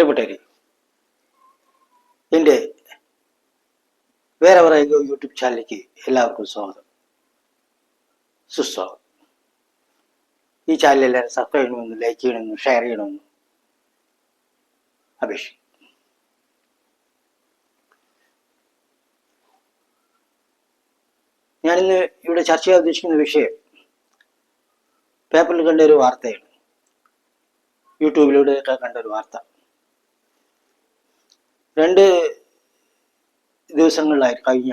പ്രിയപ്പെട്ടവരെ, എൻ്റെ വേറെ പറയുക യൂട്യൂബ് ചാനലിലേക്ക് എല്ലാവർക്കും സ്വാഗതം, സുസ്വാഗതം. ഈ ചാനൽ എല്ലാവരും സബ്സ്ക്രൈബ് ചെയ്യണമെന്നും ലൈക്ക് ചെയ്യണമെന്നും ഷെയർ ചെയ്യണമെന്നും അപേക്ഷിക്കും. ഞാനിന്ന് ഇവിടെ ചർച്ച ചെയ്യാൻ ഉദ്ദേശിക്കുന്ന വിഷയം പേപ്പറിൽ കണ്ട ഒരു വാർത്തയാണ്, യൂട്യൂബിലൂടെയൊക്കെ കണ്ട ഒരു വാർത്ത. 2 ദിവസങ്ങളിലായി കഴിഞ്ഞ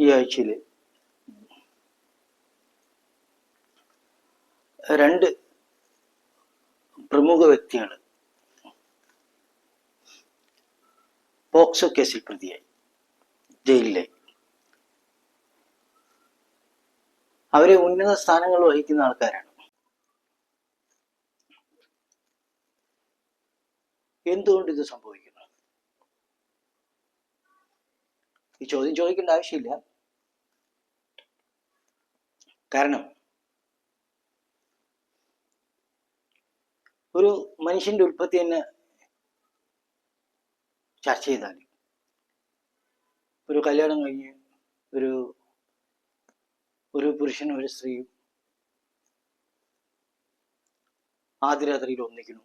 ഈ ആഴ്ചയിൽ 2 പ്രമുഖ വ്യക്തികൾ പോക്സോ കേസിൽ പ്രതിയായി ജയിലിലായി. അവര് ഉന്നത സ്ഥാനങ്ങൾ വഹിക്കുന്ന ആൾക്കാരാണ്. എന്തുകൊണ്ട് ഇത് സംഭവിക്കുന്നു? ഈ ചോദ്യം ചോദിക്കേണ്ട ആവശ്യമില്ല. കാരണം ഒരു മനുഷ്യന്റെ ഉൽപ്പത്തി തന്നെ ചർച്ച ചെയ്താൽ, ഒരു കല്യാണം കഴിഞ്ഞ് ഒരു പുരുഷനും ഒരു സ്ത്രീയും ആദ്യ രാത്രിയിൽ ഒന്നിക്കുന്നു.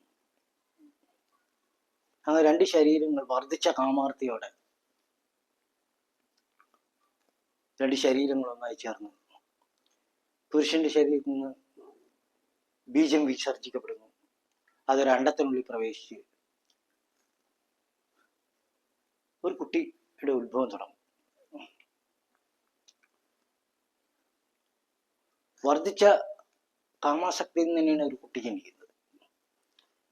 അങ്ങനെ 2 ശരീരങ്ങൾ വർദ്ധിച്ച കാമാർത്തിയോടെ 2 ശരീരങ്ങൾ ഒന്നായി ചേർന്നു. പുരുഷന്റെ ശരീരത്തിൽ നിന്ന് ബീജം വിസർജിക്കപ്പെടുന്നു. അതൊരു അണ്ടത്തിനുള്ളിൽ പ്രവേശിച്ച് ഒരു കുട്ടിയുടെ ഉത്ഭവം തുടങ്ങും. വർദ്ധിച്ച കാമാസക്തിയിൽ നിന്ന് തന്നെയാണ് ഒരു കുട്ടി ജനിക്കുന്നത്.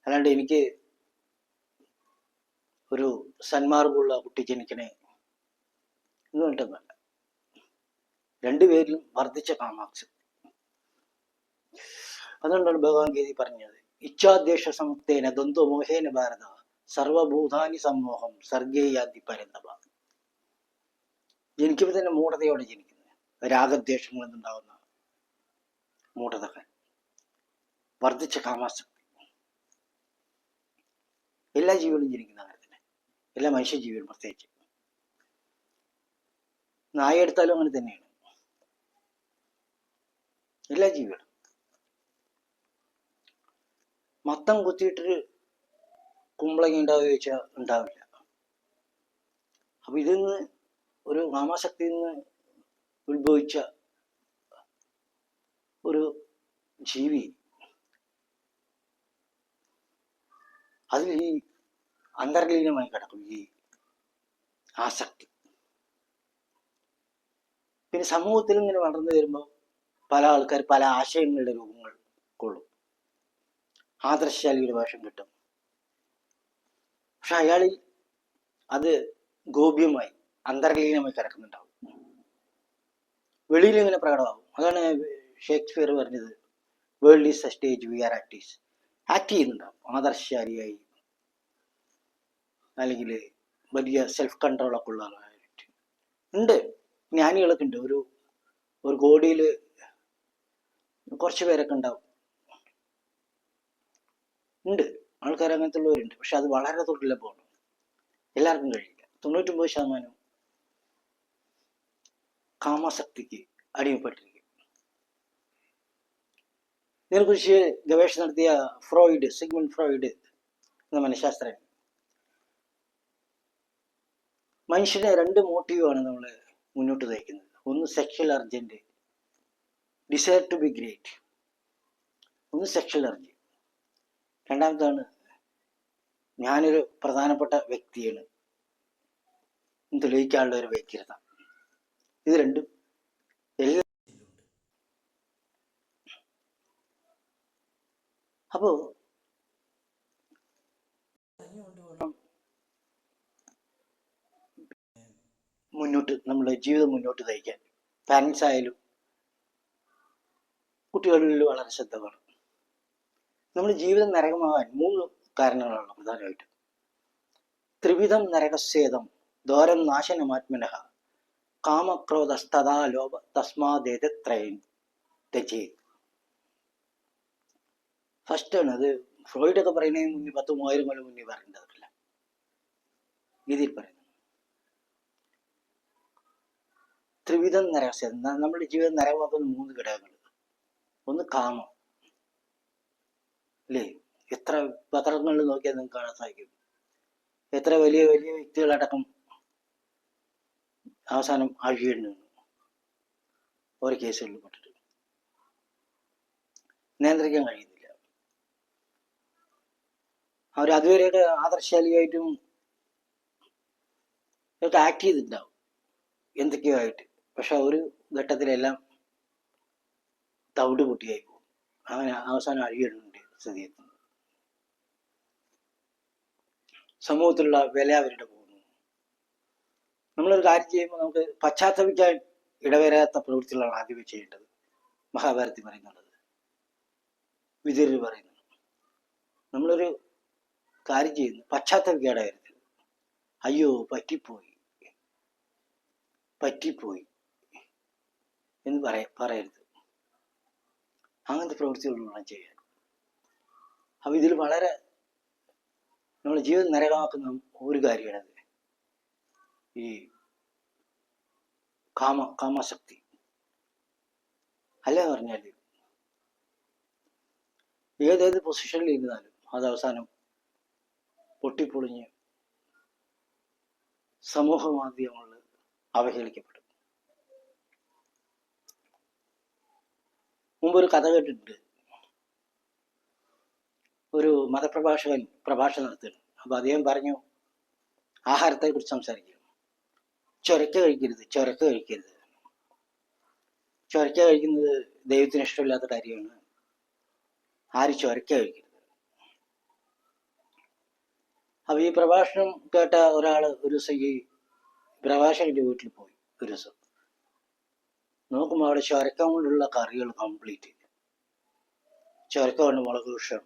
അല്ലാണ്ട് എനിക്ക് ഒരു സന്മാർഗമുള്ള കുട്ടി ജനിക്കണേ എന്ന് പറഞ്ഞിട്ടൊന്നുമല്ല. 2 പേരിലും വർദ്ധിച്ച കാമാസക്തി. അതുകൊണ്ടാണ് ഭഗവാൻ ഗീത പറഞ്ഞത്, ഇച്ഛാദ്വേഷ സമുത്തേന ദ്വന്ദ്വമോഹേന ഭാരത സർവഭൂതാനി സമ്മോഹം സർഗേയാദി പരന്തപ. ജനിക്കുമ്പോൾ തന്നെ മൂഢതയോടെ ജനിക്കുന്നത്, രാഗദ്വേഷങ്ങൾ എന്നുണ്ടാവുന്ന മൂഢതകൾ, വർദ്ധിച്ച കാമാസക്തി. എല്ലാ ജീവികളും ജനിക്കുന്ന അങ്ങനെ തന്നെ, എല്ലാ മനുഷ്യജീവികളും പ്രത്യേകിച്ച്. നായ എടുത്താലും അങ്ങനെ തന്നെയാണ്, എല്ലാ ജീവികളും. മത്തം കുത്തിയിട്ടൊരു കുമ്പളങ്ങ ഉണ്ടാവുക ചോദിച്ചാൽ ഉണ്ടാവില്ല. അപ്പൊ ഇതിന്ന് ഒരു കാമാസക്തിയിൽ നിന്ന് ഉത്ഭവിച്ച ഒരു ജീവി, അതിൽ ഈ അന്തർലീനമായി കിടക്കും ഈ ആസക്തി. പിന്നെ സമൂഹത്തിൽ ഇങ്ങനെ വളർന്നു വരുമ്പോൾ പല ആൾക്കാർ പല ആശയങ്ങളുടെ രൂപങ്ങൾ കൊള്ളും. ആദർശശാലിയുടെ വേഷം കിട്ടും. പക്ഷെ അയാളിൽ അത് ഗോപ്യമായി അന്തർലീനമായി കിടക്കുന്നുണ്ടാവും, വെളിയിൽ ഇങ്ങനെ പ്രകടമാകും. അതാണ് ഷേക്സ്പിയർ പറഞ്ഞത്, world is a stage, we are actors. Act ചെയ്യുന്നുണ്ടാവും ആദർശശാലിയായി, അല്ലെങ്കിൽ വലിയ സെൽഫ് കൺട്രോളൊക്കെ ഉള്ള ആളായിട്ട്. ഉണ്ട്, ജ്ഞാനികളൊക്കെ ഉണ്ട്. ഒരു കോടിയിൽ കുറച്ച് പേരൊക്കെ ഉണ്ടാവും, ഉണ്ട് ആൾക്കാർ അങ്ങനത്തെ ഉള്ളവരുണ്ട്. പക്ഷെ അത് വളരെ ദുർലഭമാണ്, എല്ലാവർക്കും കഴിയില്ല. 99% കാമാസക്തിക്ക് അടിമപ്പെട്ടിരിക്കും. ഇതിനെക്കുറിച്ച് ഗവേഷണം നടത്തിയ സിഗ്മണ്ട് ഫ്രോയിഡ് എന്ന മനഃശാസ്ത്രജ്ഞൻ, മനുഷ്യനെ 2 മോട്ടീവാണ് നമ്മൾ മുന്നോട്ട് നയിക്കുന്നത്. ഒന്ന് sexual urgent, desire to be great. ഒന്ന് സെക്ഷൽ അർജന്റ്. രണ്ടാമതാണ് ഞാനൊരു പ്രധാനപ്പെട്ട വ്യക്തിയാണ് തെളിയിക്കാനുള്ള ഒരു വ്യക്തിരത. ഇത് രണ്ടും എല്ലാ. അപ്പോ മുന്നോട്ട് നമ്മുടെ ജീവിതം മുന്നോട്ട് നയിക്കാൻ പാരൻസ് ആയാലും കുട്ടികളിൽ വളരെ ശ്രദ്ധ വേണം. നമ്മുടെ ജീവിതം നരകമാകാൻ 3 കാരണങ്ങളാണ് പ്രധാനമായിട്ടും. ത്രിവിധം നരകസ്യേദം ദോരം നാശനമാത്മനഃ കാമക്രോധസ്തഥാ ലോഭ തസ്മാദേതത്രയം ത്യജേത്. ഫസ്റ്റ് ആണ് അത് ഫ്രോയിഡൊക്കെ പറയുന്നതിന് മുന്നേ 10,000-3000 കൊല്ലം മുന്നേ പറയേണ്ടതല്ല. ഗീതയിൽ പറയുന്നു ത്രിവിധം നരകസ്യ. നമ്മുടെ ജീവിതം നരകമാക്കുന്ന 3 ഘടകങ്ങൾ. ഒന്ന് കാമം, അല്ലേ? എത്ര പത്രങ്ങളിൽ നോക്കിയാൽ നിങ്ങൾക്ക് കാണാൻ സാധിക്കും. എത്ര വലിയ വലിയ വ്യക്തികളടക്കം അവസാനം അഴിയേണ്ടി വന്നു ഓരോ കേസുകളിൽ പെട്ടിട്ട്. നിയന്ത്രിക്കാൻ കഴിയുന്നില്ല. അവർ അതുവരെയൊക്കെ ആദർശശാലിയായിട്ടും ഇതൊക്കെ ആക്ട് ചെയ്തിട്ടുണ്ടാവും എന്തൊക്കെയോ ആയിട്ട്. പക്ഷെ ഒരു ഘട്ടത്തിലെല്ലാം തവിട് പൊട്ടിയായി പോകും. അങ്ങനെ അവസാനം അഴിയേണ്ട സ്ഥിതി എത്തുന്നു. സമൂഹത്തിലുള്ള വില അവരുടെ പോകുന്നു. നമ്മളൊരു കാര്യം ചെയ്യുമ്പോൾ നമുക്ക് പശ്ചാത്തപിക്കാൻ ഇടവരാത്ത പ്രവൃത്തികളാണ് ആദ്യമേ ചെയ്യേണ്ടത്. മഹാഭാരതത്തിൽ പറയുന്നുള്ളത്, വിതുരർ പറയുന്നു. നമ്മളൊരു കാര്യം ചെയ്യുന്നു, പശ്ചാത്തപിക്കാതെ വരുന്നത്. അയ്യോ പറ്റിപ്പോയി എന്ന് പറയരുത്. അങ്ങനത്തെ പ്രവൃത്തികളാണ് ചെയ്യാൻ. അപ്പൊ ഇതിൽ വളരെ നമ്മുടെ ജീവിതം നരകമാക്കുന്ന ഒരു കാര്യമാണത്, ഈ കാമാസക്തി. അല്ല പറഞ്ഞാൽ ഏതേത് പൊസിഷനിൽ ഇരുന്നാലും അത് അവസാനം പൊട്ടിപ്പൊളിഞ്ഞ് സമൂഹ മാധ്യമങ്ങളിൽ അവഹേളിക്കപ്പെടും. മുമ്പൊരു കഥ കേട്ടിട്ടുണ്ട്. ഒരു മതപ്രഭാഷകൻ പ്രഭാഷണം നടത്തുന്നു. അപ്പൊ അദ്ദേഹം പറഞ്ഞു, ആഹാരത്തെ കുറിച്ച് സംസാരിക്കണം. ചൊരക്ക കഴിക്കരുത്. ചൊരക്ക കഴിക്കുന്നത് ദൈവത്തിന് ഇഷ്ടമില്ലാത്ത കാര്യമാണ്. ആരും ചൊരക്ക കഴിക്കരുത്. അപ്പൊ ഈ പ്രഭാഷണം കേട്ട ഒരാള് ഒരു ദിവസം ഈ പ്രഭാഷകന്റെ വീട്ടിൽ പോയി. ഒരു ദിവസം നോക്കുമ്പോൾ അവിടെ ചൊരക്ക കൊണ്ടുള്ള കറികൾ കംപ്ലീറ്റ്. ചൊരക്ക കൊണ്ട് മുളക് വിഷം,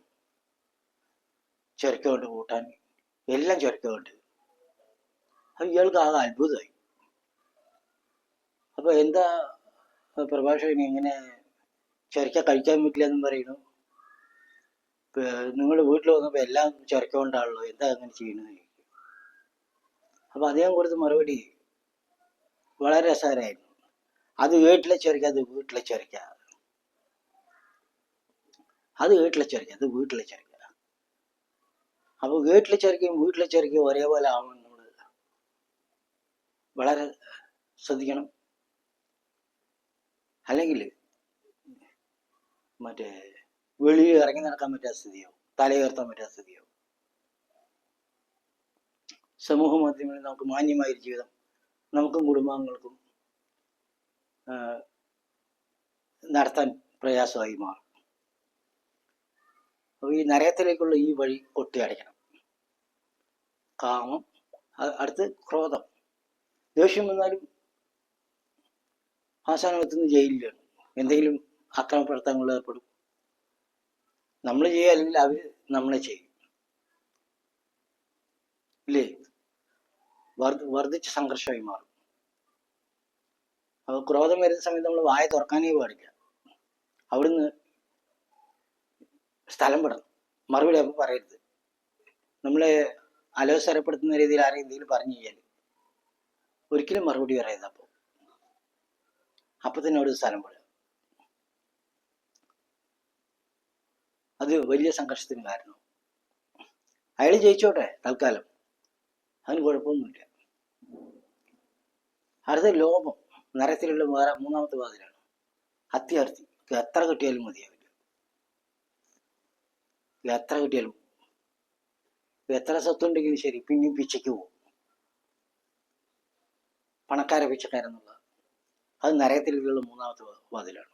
ചൊരക്ക കൊണ്ട് കൂട്ടാൻ, എല്ലാം ചൊരക്ക കൊണ്ട്. അപ്പൊ ഇയാൾക്ക് ആകെ അത്ഭുതമായി. അപ്പൊ എന്താ പ്രഭാഷകൻ ഇങ്ങനെ ചൊരക്ക കഴിക്കാൻ പറ്റില്ല എന്നും പറയുന്നു? നിങ്ങൾ വീട്ടിൽ വന്നപ്പോ എല്ലാം ചൊരക്ക കൊണ്ടാണല്ലോ, എന്താ അങ്ങനെ ചെയ്യണമെന്ന് ചോദിക്കും. അപ്പൊ അദ്ദേഹം കൊടുത്ത മറുപടി വളരെ രസകരമായിരുന്നു. അത് വീട്ടിലെ ചൊരക്ക, അത് വീട്ടിലെ ചൊരക്ക, അത് വീട്ടിലെ ചൊരക്ക, അത് വീട്ടിലെ ചൊരക്ക. അപ്പൊ വീട്ടിലെ ചൊരക്കയും ഒരേപോലെ ആവണം. നമ്മൾ വളരെ ശ്രദ്ധിക്കണം. അല്ലെങ്കിൽ മറ്റേ വെളിയിൽ ഇറങ്ങി നടക്കാൻ പറ്റാത്ത സ്ഥിതിയാവും, തലയുയർത്താൻ പറ്റാത്ത സ്ഥിതിയാവും. സമൂഹ മാധ്യമങ്ങളിൽ നമുക്ക് മാന്യമായൊരു ജീവിതം നമുക്കും കുടുംബാംഗങ്ങൾക്കും നടത്താൻ പ്രയാസമായി മാറും. അപ്പോൾ ഈ നരകത്തിലേക്കുള്ള ഈ വഴി കൊട്ടിയടയ്ക്കണം. കാമം, അടുത്ത് ക്രോധം. ദേഷ്യം വന്നാലും അവസാനം എത്തുന്ന ജയിലിലാണ്. എന്തെങ്കിലും അക്രമപ്രവർത്തനങ്ങളിൽ ഏർപ്പെടും. നമ്മൾ ചെയ്യുക, അല്ലെങ്കിൽ അവർ നമ്മളെ ചെയ്യും. ഇല്ലേ? വർദ്ധിച്ച സംഘർഷമായി മാറും. അപ്പോൾ ക്രോധം വരുന്ന സമയത്ത് നമ്മൾ വായ തുറക്കാനേ പാടില്ല. അവിടുന്ന് സ്ഥലം വിടണം. മറുപടി അപ്പം പറയരുത്. നമ്മളെ അലോസരപ്പെടുത്തുന്ന രീതിയിൽ ആരെയും എന്തെങ്കിലും പറഞ്ഞു കഴിഞ്ഞാൽ ഒരിക്കലും മറുപടി പറയരുത്. അപ്പൊ തന്നെ അവിടെ സ്ഥലം വിടുക. അത് വലിയ സംഘർഷത്തിന് കാരണം. അയാൾ ജയിച്ചോട്ടെ തൽക്കാലം, അതിന് കുഴപ്പമൊന്നുമില്ല. അടുത്ത ലോപം, നരത്തിലുള്ള വേറെ 3-ാമത്തെ വാതിലാണ്. അത്യാർത്ഥി. എത്ര കിട്ടിയാലും മതിയാവില്ല. എത്ര കിട്ടിയാലും, എത്ര സ്വത്തുണ്ടെങ്കിലും ശരി, പിന്നെയും പിച്ചയ്ക്ക് പോകും. പിച്ചക്കാരെന്നുള്ള അത് നരകത്തിലുള്ള 3-ാമത്തെ വാതിലാണ്.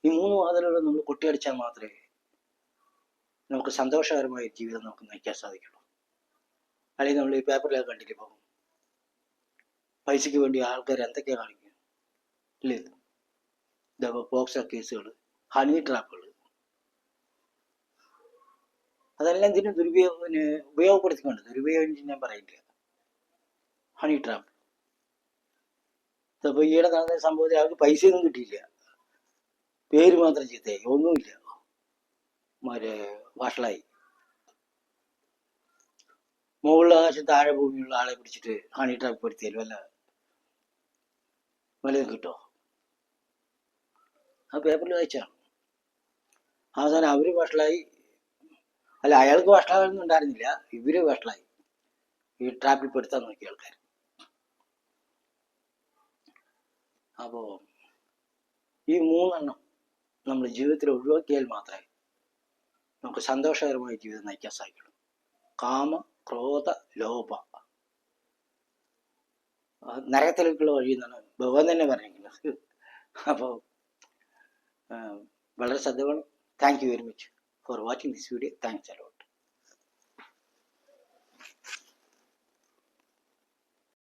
ഈ 3 വാതിലുകൾ നമ്മൾ കൊട്ടിയടിച്ചാൽ മാത്രമേ നമുക്ക് സന്തോഷകരമായ ജീവിതം നമുക്ക് നയിക്കാൻ സാധിക്കുള്ളൂ. അല്ലെങ്കിൽ നമ്മൾ ഈ പേപ്പറിലൊക്കെ കണ്ടിട്ട് പോകും, പൈസയ്ക്ക് വേണ്ടി ആൾക്കാർ എന്തൊക്കെയാ കാണിക്കുക, ഇല്ലേ? പോക്സോ കേസുകൾ, ഹണി ട്രാപ്പുകൾ, അതെല്ലാം ഇതിന് ഉപയോഗപ്പെടുത്തിക്കൊണ്ട്, ദുരുപയോഗം ഞാൻ പറയില്ല. Honey trap. ഇപ്പൊ ഈയിടെ നടന്ന സംഭവത്തിൽ അവർക്ക് പൈസയൊന്നും കിട്ടിയില്ല, പേര് മാത്രം ചീത്തയായി, ഒന്നുമില്ല. മറ്റേ വഷളായി. മുകളിൽ ആകാശം താഴെ ഭൂമിയുള്ള ആളെ പിടിച്ചിട്ട് ഹണി ട്രാപ്പ് പെടുത്തിയാൽ വല്ലതും കിട്ടോ? ആ പേപ്പറിൽ വായിച്ചാണ്. അവസാനം അവര് വഷളായി. അല്ല, അയാൾക്ക് വഷളാവൊന്നും ഉണ്ടായിരുന്നില്ല, ഇവര് വഷളായി. ഈ ട്രാപ്പിൽ പെടുത്താൻ നോക്കിയ ആൾക്കാർ. അപ്പോൾ ഈ 3 നമ്മൾ ജീവിതത്തിൽ ഒഴിവാക്കിയാൽ മാത്രമേ നമുക്ക് സന്തോഷകരമായ ജീവിതം നയിക്കാൻ സാധിക്കുള്ളൂ. കാമ, ക്രോധ, ലോഭ നരകത്തിലേക്കുള്ള വഴി എന്നാണ് ഭഗവാൻ തന്നെ പറഞ്ഞിരിക്കുന്നത്. അപ്പോൾ വളരെ ശ്രദ്ധ വേണം. Thank you very much for watching this video. Thanks a lot.